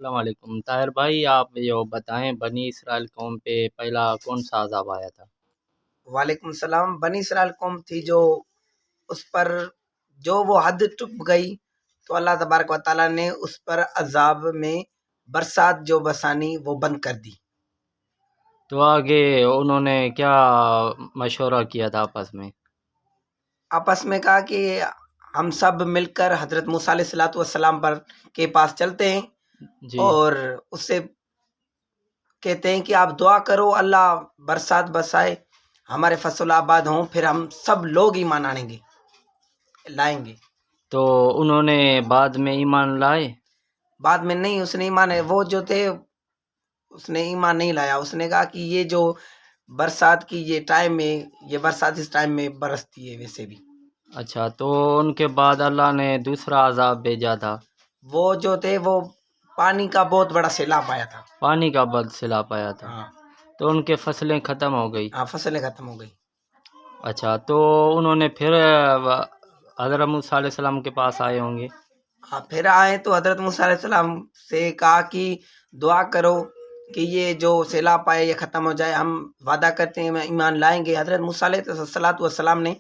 السلام علیکم طاہر بھائی، آپ جو بتائیں بنی اسرائیل قوم پہ پہلا کون سا عذاب آیا تھا؟ وعلیکم السلام۔ بنی اسرائیل قوم تھی جو اس پر جو وہ حد ٹپ گئی تو اللہ تبارک و تعالیٰ نے اس پر عذاب میں برسات جو بسانی وہ بند کر دی۔ تو آگے انہوں نے کیا مشورہ کیا تھا آپس میں کہا کہ ہم سب مل کر حضرت موسیٰ علیہ السلام پر کے پاس چلتے ہیں جی اور اس سے کہتے ہیں کہ آپ دعا کرو اللہ برسات برسائے، ہمارے فصل آباد ہوں، پھر ہم سب لوگ ایمان آنیں گے، لائیں گے۔ تو انہوں نے بعد میں ایمان لائے؟ بعد میں نہیں، اس نے ایمان وہ جو تھے اس نے ایمان نہیں لایا۔ اس نے کہا کہ یہ جو برسات کی یہ ٹائم میں، یہ برسات اس ٹائم میں برستی ہے ویسے بھی۔ اچھا، تو ان کے بعد اللہ نے دوسرا عذاب بھیجا تھا؟ وہ جو تھے وہ پانی کا بہت بڑا سیلاب آیا تھا۔ پانی کا بد سیلاب آیا تھا، ہاں تو ان کے فصلیں ختم ہو گئی؟ ہاں، فصلیں ختم ہو گئی۔ اچھا، تو انہوں نے پھر حضرت موسیٰ علیہ السلام کے پاس آئے ہوں گے؟ ہاں، پھر آئے تو حضرت موسیٰ علیہ السلام سے کہا کہ دعا کرو کہ یہ جو سیلاب آئے یہ ختم ہو جائے، ہم وعدہ کرتے ہیں ایمان لائیں گے۔ حضرت موسیٰ علیہ السلام نے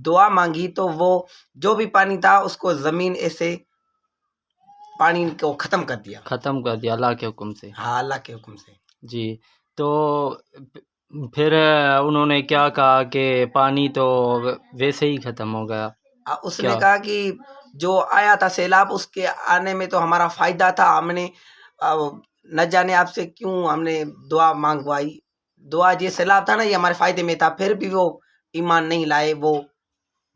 دعا مانگی تو وہ جو بھی پانی تھا اس کو زمین ایسے پانی کو ختم کر دیا۔ ختم کر دیا اللہ کے حکم سے؟ ہاں، اللہ کے حکم سے۔ جی، تو پھر انہوں نے کیا کہا کہ پانی تو ویسے ہی ختم ہو گیا؟ اس نے کہا کہ جو آیا تھا سیلاب اس کے آنے میں تو ہمارا فائدہ تھا، ہم نے نہ جانے آپ سے کیوں ہم نے دعا مانگوائی، دعا یہ سیلاب تھا نا یہ ہمارے فائدے میں تھا، پھر بھی وہ ایمان نہیں لائے، وہ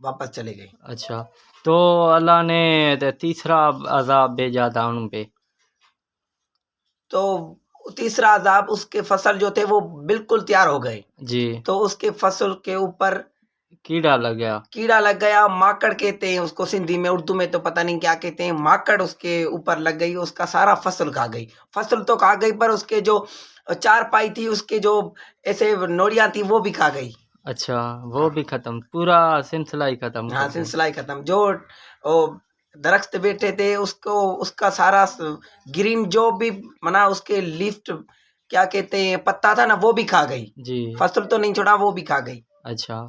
واپس چلے گئے۔ اچھا، تو اللہ نے تیسرا عذاب بھیجا تھا ان پہ؟ تو تیسرا عذاب اس کے فصل جو تھے وہ بالکل تیار ہو گئے، جی، تو اس کے فصل کے اوپر کیڑا لگ گیا؟ کیڑا لگ گیا، ماکڑ کہتے ہیں اس کو سندھی میں، اردو میں تو پتہ نہیں کیا کہتے ہیں، ماکڑ اس کے اوپر لگ گئی، اس کا سارا فصل کھا گئی۔ فصل تو کھا گئی پر اس کے جو چار پائی تھی، اس کے جو ایسے نوڑیاں تھی وہ بھی کھا گئی۔ اچھا، وہ بھی ختم، پورا سلسلہ ہی ختم ہاں، کر دیا؟ سلسلہ ہی ختم۔ جو درخت بیٹھے تھے اس کو اس کا سارا گرین جو بھی منا اس کے لیفٹ کیا کہتے ہیں پتا تھا نا وہ بھی کھا گئی، جی، فصل تو نہیں چھوڑا وہ بھی کھا گئی۔ اچھا،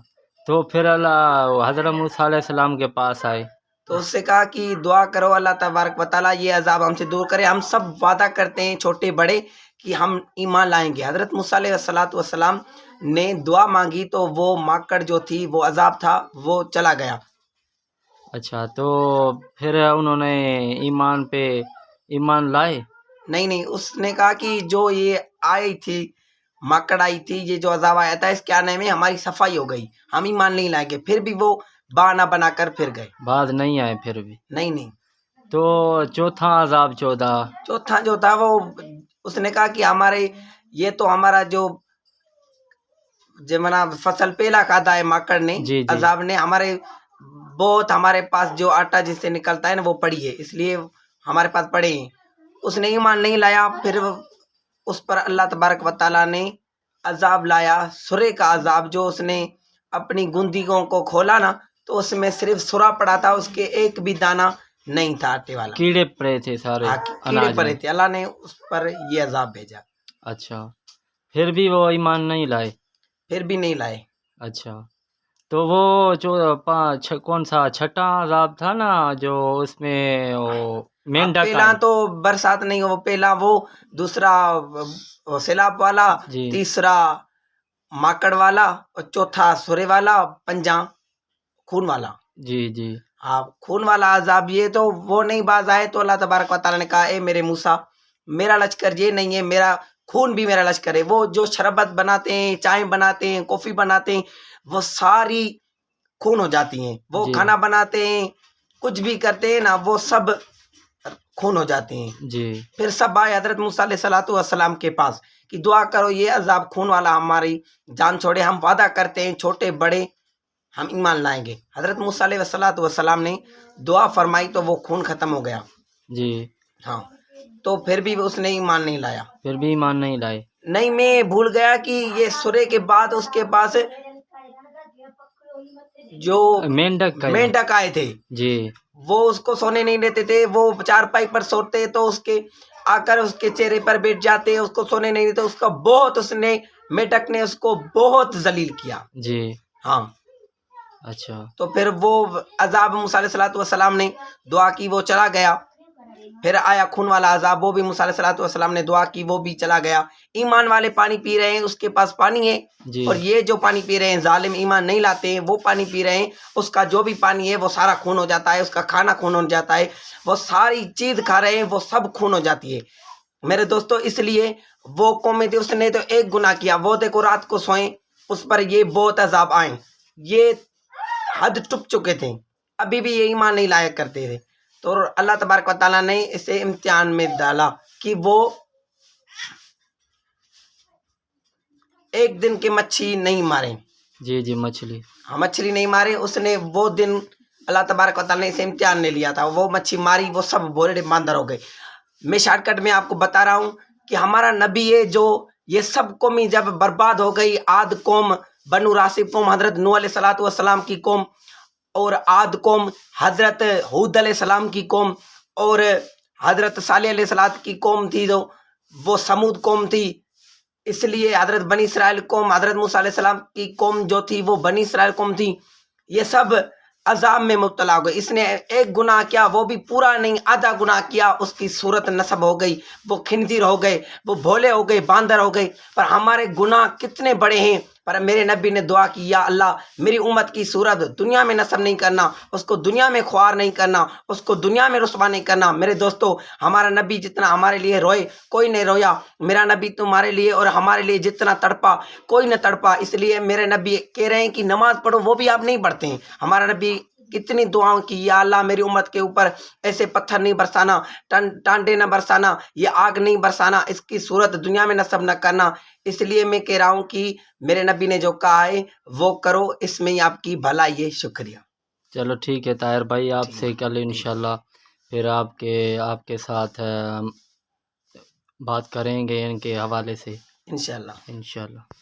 تو پھر اللہ حضرت موسیٰ علیہ السلام کے پاس آئے تو اس سے کہا کہ دعا کرو اللہ تبارک و تعالیٰ یہ عذاب ہم سے دور کرے، ہم سب وعدہ کرتے ہیں چھوٹے بڑے کہ ہم ایمان لائیں گے۔ حضرت موسیٰ علیہ السلام نے دعا مانگی تو وہ ماکڑ جو تھی وہ عذاب تھا وہ چلا گیا۔ اچھا، تو پھر انہوں نے ایمان لائے؟ نہیں، اس نے کہا کہ جو یہ آئی تھی ماکڑ آئی تھی، یہ جو عذاب آیا تھا اس کے آنے میں ہماری صفائی ہو گئی، ہم ایمان نہیں لائیں گے۔ پھر بھی وہ بہانہ بنا کر پھر گئے، بعد نہیں آئے پھر بھی؟ نہیں۔ تو چوتھا عذاب چوتھا جو تھا وہ اس نے کہا کہ ہمارے یہ تو ہمارا جو منا فصل پہلا کھاتا ہے ماکڑ نے، جی جی، عذاب نے ہمارے بہت ہمارے پاس جو آٹا جس سے نکلتا ہے نا وہ پڑی ہے، اس لیے ہمارے پاس پڑے ہیں۔ اس نے ایمان نہیں لایا، پھر اس پر اللہ تبارک و تعالیٰ نے عذاب لایا، سورے کا عذاب۔ جو اس نے اپنی گندگیوں کو کھولا نا تو اس میں صرف سورا پڑا تھا، اس کے ایک بھی دانہ نہیں تھا آٹے والا، کیڑے پڑے تھے سارے کیڑے پڑے تھے، اللہ نے اس پر یہ عذاب بھیجا۔ اچھا، پھر بھی وہ ایمان نہیں لائے؟ پھر بھی نہیں لائے۔ اچھا، تو وہ جو کون سا چھٹا عذاب تھا نا جو اس میں مینڈک پہلا تو برسات نہیں، وہ پہلا وہ دوسرا سیلاب والا، جی، تیسرا ماکڑ والا اور چوتھا سورے والا، پنجا خون والا۔ جی، ہاں، خون والا عذاب یہ تو وہ نہیں باز آئے تو اللہ تبارک و تعالیٰ نے کہا اے میرے موسیٰ میرا لشکر یہ نہیں ہے، میرا خون بھی میرا لشکر ہے۔ وہ جو شربت بناتے ہیں، چائے بناتے ہیں، کافی بناتے ہیں، وہ ساری خون ہو جاتی ہیں۔ وہ کھانا بناتے ہیں، کچھ بھی کرتے ہیں نا وہ سب خون ہو جاتے ہیں۔ جی، پھر سب آئے حضرت موسیٰ علیہ السلام کے پاس کہ دعا کرو یہ عذاب خون والا ہماری جان چھوڑے، ہم وعدہ کرتے ہیں چھوٹے بڑے ہم ایمان لائیں گے۔ حضرت موسیٰ علیہ السلام نے دعا فرمائی تو وہ خون ختم ہو گیا۔ جی، ہاں، تو پھر بھی اس نے ایمان نہیں لایا۔ پھر بھی ایمان نہیں لائے؟ نہیں، میں بھول گیا کہ یہ سورے کے بعد اس کے پاس جو مینڈک آئے تھے، جی، وہ اس کو سونے نہیں دیتے تھے، وہ چار پائی پر سوتے تو اس کے آ کر اس کے چہرے پر بیٹھ جاتے, اس کو سونے نہیں دیتے. اس کا بہت اس نے میٹک نے اس کو بہت ذلیل کیا. جی ہاں اچھا تو پھر وہ عذاب موسیٰ علیہ السلام نے دعا کی, وہ چلا گیا. پھر آیا خون والا عذاب, وہ بھی موسیٰ علیہ السلام نے دعا کی, وہ بھی چلا گیا. ایمان والے پانی پی رہے ہیں, اس کے پاس پانی ہے. جی اور یہ جو پانی پی رہے ہیں ظالم ایمان نہیں لاتے ہیں, وہ پانی پی رہے ہیں, اس کا جو بھی پانی ہے وہ سارا خون ہو جاتا ہے, اس کا کھانا خون ہو جاتا ہے, وہ ساری چیز کھا رہے ہیں وہ سب خون ہو جاتی ہے. میرے دوستو اس لیے وہ قومیں تھی, اس نے تو ایک گناہ کیا, وہ دیکھو رات کو سوئیں, اس پر یہ بہت عذاب آئیں, یہ حد ٹپ چکے تھے, ابھی بھی یہ ایمان نہیں لایا کرتے تھے. تو اللہ تبارک و تعالیٰ نے اسے امتحان میں ڈالا کہ وہ ایک دن کی مچھلی نہیں مارے. جی جی مچھلی مچھلی نہیں مارے, اس نے وہ دن اللہ تبارک و تعالیٰ نے اسے امتحان نے لیا تھا. وہ مچھلی ماری, وہ سب بورے باندر ہو گئے. میں شارٹ کٹ میں آپ کو بتا رہا ہوں کہ ہمارا نبی ہے جو یہ سب قومی جب برباد ہو گئی, عاد قوم, بنو راسب قوم حضرت نوح علیہ السلام کی قوم, اور عاد قوم حضرت ہود علیہ السلام کی قوم, اور حضرت صالح علیہ السلام کی قوم تھی جو وہ سمود قوم تھی. اس لیے حضرت بنی اسرائیل قوم, حضرت موسیٰ علیہ السلام کی قوم جو تھی وہ بنی اسرائیل قوم تھی, یہ سب عذاب میں مبتلا ہو گئے. اس نے ایک گناہ کیا, وہ بھی پورا نہیں, آدھا گناہ کیا, اس کی صورت نصب ہو گئی, وہ خنزیر ہو گئے, وہ بھولے ہو گئے, باندر ہو گئے. پر ہمارے گناہ کتنے بڑے ہیں, پر میرے نبی نے دعا کی, یا اللہ میری امت کی صورت دنیا میں نصب نہیں کرنا, اس کو دنیا میں خوار نہیں کرنا, اس کو دنیا میں رسوا نہیں کرنا. میرے دوستو ہمارا نبی جتنا ہمارے لیے روئے کوئی نہیں رویا, میرا نبی تمہارے لیے اور ہمارے لیے جتنا تڑپا کوئی نہ تڑپا. اس لیے میرے نبی کہہ رہے ہیں کہ نماز پڑھو, وہ بھی آپ نہیں پڑھتے ہیں. ہمارا نبی کتنی دعاؤں کی, یا اللہ میری امت کے اوپر ایسے پتھر نہیں برسانا, ٹانڈے نہ برسانا, یہ آگ نہیں برسانا, اس کی صورت دنیا میں نصب نہ کرنا. اس لیے میں کہہ رہا ہوں کہ میرے نبی نے جو کہا ہے وہ کرو, اس میں ہی آپ کی بھلائی ہے. شکریہ. چلو ٹھیک ہے طاہر بھائی, آپ سے کل انشاءاللہ پھر آپ کے ساتھ بات کریں گے ان کے حوالے سے انشاءاللہ. انشاءاللہ.